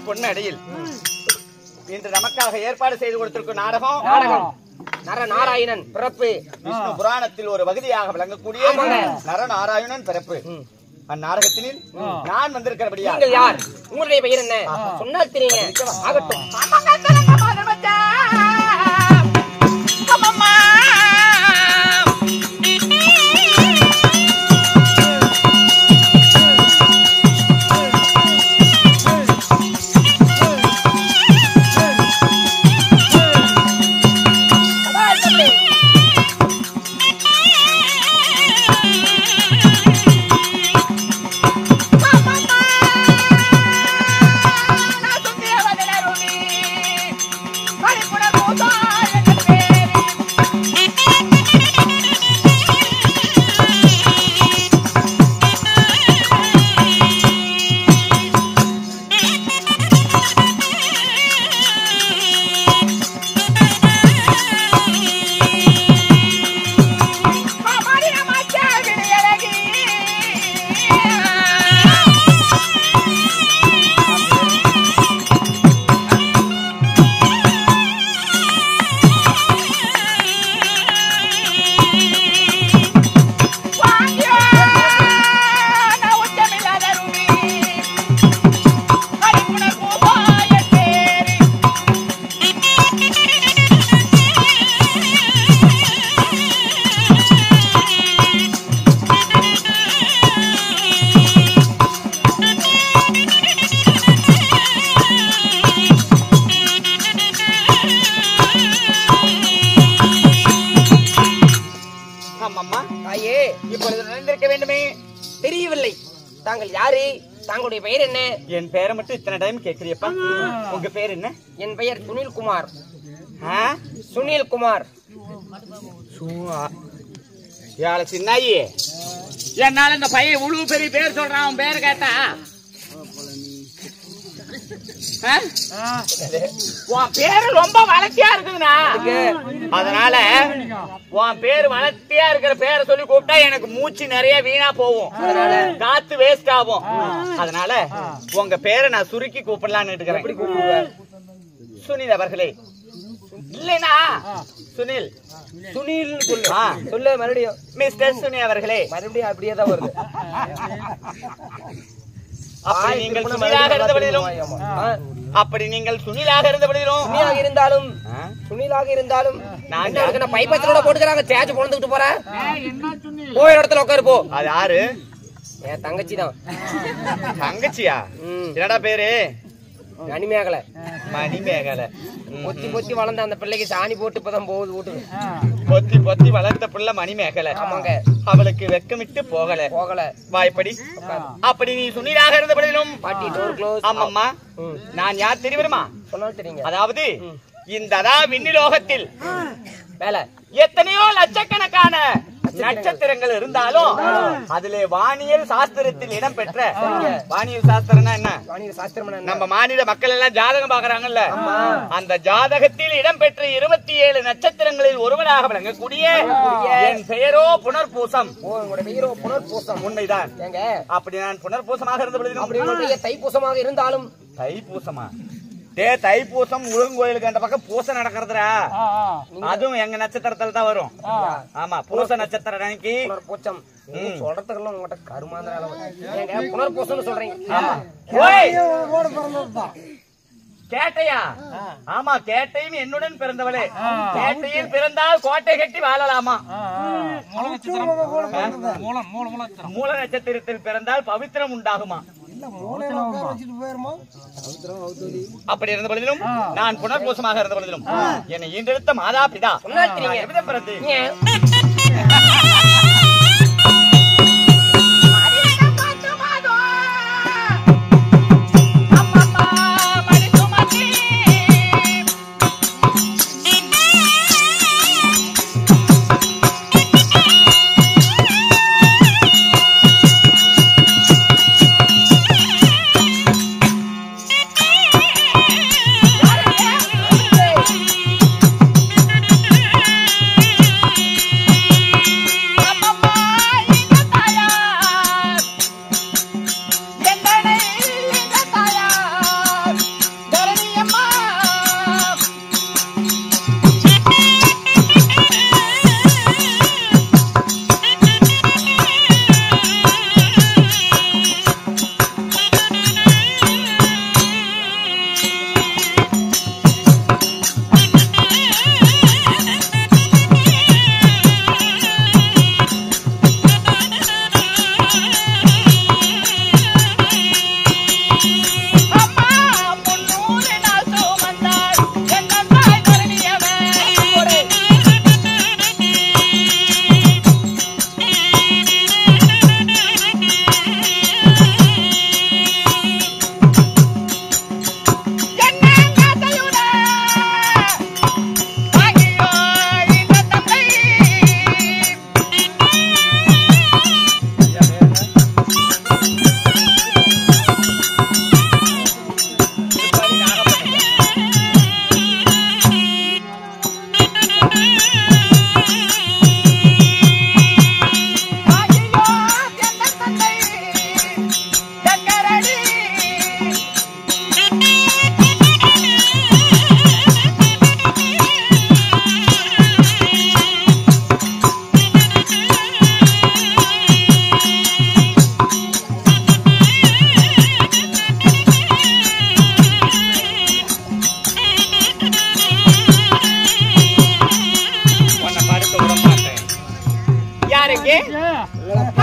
பொன்னடியில் இன்று நமக்காக ஏற்பாடு செய்து கொடுத்திருக்கும் நாடகம் நரநாராயணன் பிறப்பு. விஷ்ணு புராணத்தில் ஒரு பகுதியாக விளங்கக்கூடிய நரநாராயணன் பிறப்பு. அந்நாடகத்தினில் நான் வந்திருக்கிறபடியா நீங்கள் யார்? உங்களுடைய பெயர் என்ன? சொன்னால் தெரியுங்க. ஆகட்டும். தெரியவில்லை. தாங்கள் யாரு? தாங்களுடைய பெயர் என்ன? என் பெயரை மட்டும் இத்தனை டைம் கேக்குறியப்பா. உங்க பேர் என்ன? என் பெயர் சுனில் குமார். சுனில் குமார். சின்னாயி, என்னால இந்த பையன் இவ்வளவு பெரிய பேர் சொல்றான். அவன் பேர் கேட்டா உன் பேரு ரொம்ப வளர்ச்சியா இருக்குதுண்ணா. அதனால உன் பேரு வளர்ச்சியா இருக்கிற பேரை சொல்லி கூப்பிட்டா எனக்கு மூச்சு நிறைய வீணா போகும், காத்து வேஸ்ட் ஆகும். அதனால உங்க பேரை நான் சுருக்கி கூப்பிடலான்னு இருக்கிறேன். சுனில் அவர்களே. இல்லைனா சுனில். சுனில் சொல்லு மறுபடியும். மிஸ்டர் சுனில் அவர்களே. மறுபடியும் அப்படியே தான் வருது. அப்படி நீங்கள் சுனிலாக இருந்தாலும் நான் பைப்பத்தோட போட்டுக்கிறாங்க. சேச்சு பொழுதுகிட்டு போறேன். போய் இடத்துல உட்காரு போ. அது யாரு? என் தங்கச்சி தான். தங்கச்சியா? என்னடா பேரு? மணிமேகலை. மணிமேகலை. பொத்தி பொத்தி வளர்ந்த அந்த பிள்ளைக்கு சாணி போட்டு இப்பதான் போகுது வீட்டுக்கு. பொத்தி பொத்தி வளர்த்த பிள்ளை மணிமேகலை. ஆமாங்க. அவளுக்கு வெக்கமிட்டு போகல. வாய்ப்படி. அப்படி நீ சுனிலாக இருந்த பொழுதிலும் பாட்டி டோர் க்ளோஸ். ஆமாம்மா, நான் யார் தெரியுமா? சொன்னாலும் தெரியுங்க. அதாவது இந்த விண்ணிலோகத்தில் வேலை எத்தனையோ லட்சக்கணக்கான நட்சத்திரங்கள் இருந்தாலும் அதிலே வானியல் சாஸ்திரத்தில் இடம் பெற்ற, வானியல் சாஸ்திரம்னா என்ன? வானியல் சாஸ்திரம் நம்ம மாநில மக்கள் எல்லாம் ஜாதகம் பாக்குறாங்கல்ல, அந்த ஜாதகத்தில் இடம் பெற்ற 27 நட்சத்திரங்களில் ஒருவனாக விளங்கக்கூடிய என் பெயரோ புனர்பூசம். புனர்பூசம். உண்மைதான். அப்படி நான் புனர்பூசமாக இருந்த பொழுது தைப்பூசமாக இருந்தாலும். தைப்பூசமா? தைப்பூசம் முருகன் கோயிலுக்கு அந்த பக்கம் பூசை நடக்கிறதுரா. அதுவும் எங்க நட்சத்திரத்துல தான் வரும். ஆமா, பூச நட்சத்திரம் அன்னைக்கு புனர்பூசம். சொல்றதுக்கெல்லாம் உங்ககிட்ட கருமாந்திர புனர்பூசம் சொல்றீங்க. கேட்டையா? ஆமா, கேட்டையும் என்னுடன் பிறந்தவளே. கேட்டையில் பிறந்தால் கோட்டை கட்டி வாழலாமா? மூல நட்சத்திரத்தில் பிறந்தால் பவித்திரம் உண்டாகுமா? அப்படி இருந்த பொழுதிலும், நான் புனர்பூசமாக இருந்த பொழுதிலும் என்னை ஈண்டெடுத்த மாதா பிதா பிறந்து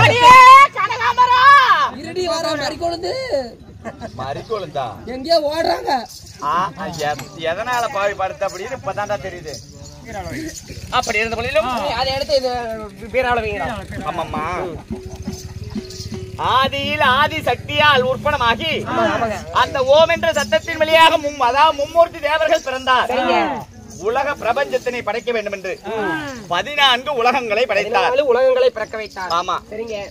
அடியே கனகாமரா இருடி வர மறிக்கொழுந்து மறிக்கொழுந்தா எங்கேயோ ஓடுறாங்க. எதனால பாவி படுத்த அப்படின்னு இப்பதான்டா தெரியுது. அப்படி இருந்த பொழுதிலும் அதை எடுத்து இது பேராள வைங்களா. ஆமாம்மா ஆதியில் ஆதி சக்தியால் உற்பனமாகி அந்த ஓம் என்ற சத்தத்தின் வழியாக அதாவது மும்மூர்த்தி தேவர்கள் பிறந்தார். உலக பிரபஞ்சத்தினை படைக்க வேண்டும் என்று 14 உலகங்களை படைத்தார். உலகங்களை பிறக்க வைத்தார். ஆமா,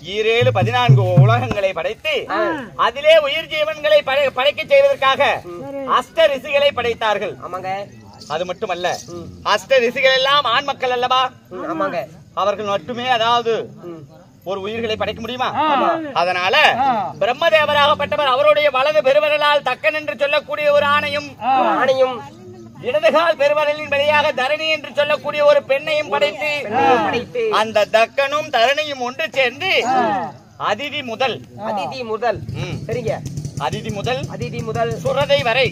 14 உலகங்களை படைத்து அதிலே உயிர் ஜீவன்களை படைக்க செய்வதற்காக அஷ்ட ரிஷிகளை படைத்தார்கள். ஆமாங்க. அது மட்டுமல்ல, அஷ்ட ரிஷிகள் எல்லாம் ஆண் மக்கள் அல்லவா? ஆமாங்க. அவர்கள் மட்டுமே அதாவது ஒரு உயிர்களை படைக்க முடியுமா? அதனால பிரம்மதேவராகப்பட்டவர் அவருடைய வலது பெருவரலால் தக்கன் என்று சொல்லக்கூடிய ஒரு ஆணையும் இடதுகால் பெருவரலின் வழியாக தரணி என்று சொல்லக்கூடிய ஒரு பெண்ணையும் படைத்து அந்த தக்கனும் தரணியும் ஒன்று சேர்ந்து அதிதி முதல் சரிங்க, அதிதி முதல் சுரதை வரை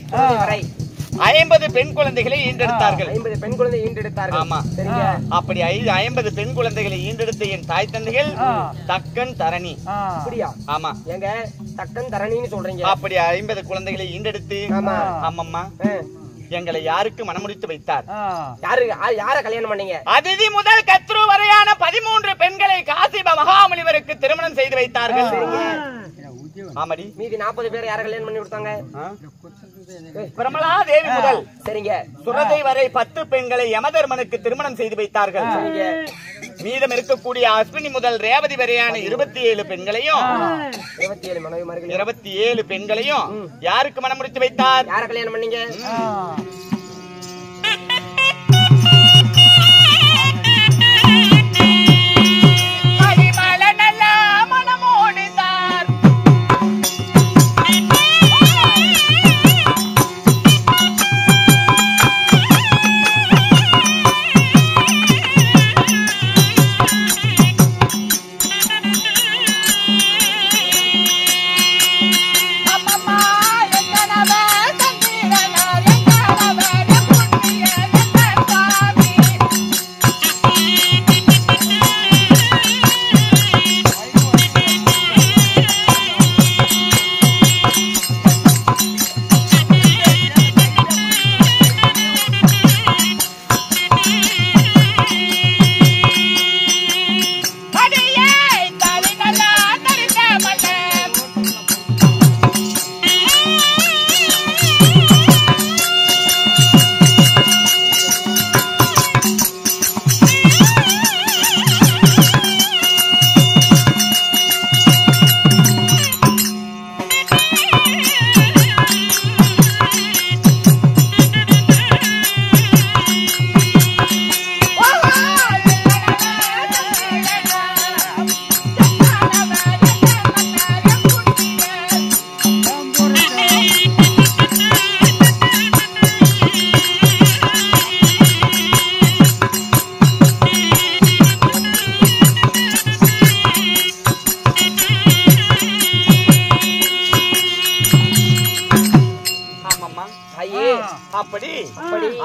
50 பெண் குழந்தைகளை ஈண்டெடுத்தார்கள். 50 பெண் குழந்தை ஈண்டெடுத்தார்கள். ஆமா, அப்படி 50 பெண் குழந்தைகளை ஈண்டெடுத்த என் தாய் தந்தைகள் தக்கன் தரணி. அப்படியா? ஆமா. எங்க தக்கன் தரணின்னு சொல்றீங்க? அப்படி 50 குழந்தைகளை ஈண்டெடுத்து ஆமாம்மா எங்களை யாருக்கு மனமுடித்து வைத்தார்? யார கல்யாணம் பண்ணீங்க? அதிதி முதல் கத்ரு வரையான 13 பெண்களை காசிப மகாமுனிவருக்கு திருமணம் செய்து வைத்தார்கள். ஆமாடி. மீதி 40 பேர் யார கல்யாணம் பண்ணி கொடுத்தாங்க? பிரமலா தேவி முதல் சரிங்க சுரதை வரை 10 பெண்களை யமதர்மனுக்கு திருமணம் செய்து வைத்தார்கள். மீதம் இருக்கக்கூடிய அஸ்வினி முதல் ரேவதி வரையான 27 பெண்களையும் 27 பெண்களையும் யாருக்கு மனம் முடித்து வைத்தார்? யார கல்யாணம் பண்ணீங்க? அப்படி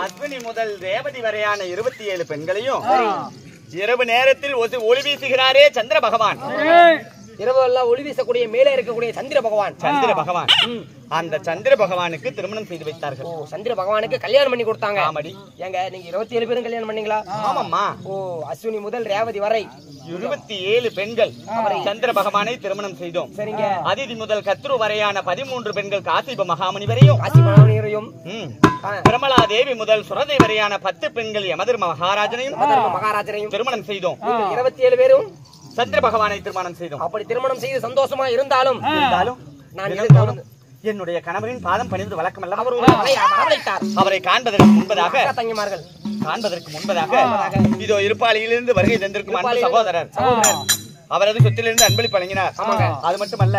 அஸ்வினி முதல் ரேவதி வரையான 27 பெண்களையும் இரவு நேரத்தில் ஒளி வீசுகிறாரே சந்திர பகவான். இரவு எல்லாம் ஒளி வீசக்கூடிய மேலே இருக்கக்கூடிய சந்திர பகவான் அந்த சந்திர பகவானுக்கு திருமணம் செய்து வைத்தார்கள். சந்திர பகவானுக்கு கல்யாணம் பண்ணி கொடுத்தாங்க. ஆமாடி. ஏங்க நீங்க 27 பேரும் கல்யாணம் பண்ணீங்களா? ஆமாம்மா. அஸ்வினி முதல் ரேவதி வரை 27 பெண்கள் சந்திர பகவானை திருமணம் செய்தோம். சரிங்க. அதிதி முதல் கத்ரு வரையான 13 பெண்கள் காசிப மகாமுனிவரையும் பிரமலா தேவி முதல் சுரதை வரையான 10 பெண்கள் யமதர்ம மகாராஜனையும் திருமணம் செய்தோம். 27 பேரும் சந்திர பகவானை திருமணம் செய்தோம். அப்படி திருமணம் செய்து சந்தோஷமா இருந்தாலும் நான் என்னுடைய கணவரின் பாதம் பணிந்து வழக்கம் அல்ல. அவரை காண்பதற்கு முன்பதாக இதோ இருப்பாளியிலிருந்து வருகை தந்திருக்கும் அன்பு சகோதரர் அவரது சொத்திலிருந்து அன்பளிப்பு வழங்கினார். அது மட்டுமல்ல,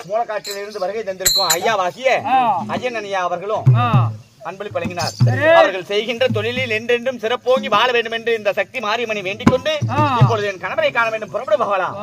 மூலக்காட்டிலிருந்து வருகை தந்திருக்கும் ஐயாவாகிய அய்யன் அவர்களும் அன்பளிப்பு வழங்கினார். அவர்கள் செய்கின்ற தொழிலில் என்றென்றும் சிறப்போங்கி வாழ வேண்டும் என்று இந்த சக்தி மாரியம்மனை வேண்டிக் கொண்டு இப்பொழுது என் கணவரை காண வேண்டும். புறப்பட பகவான்.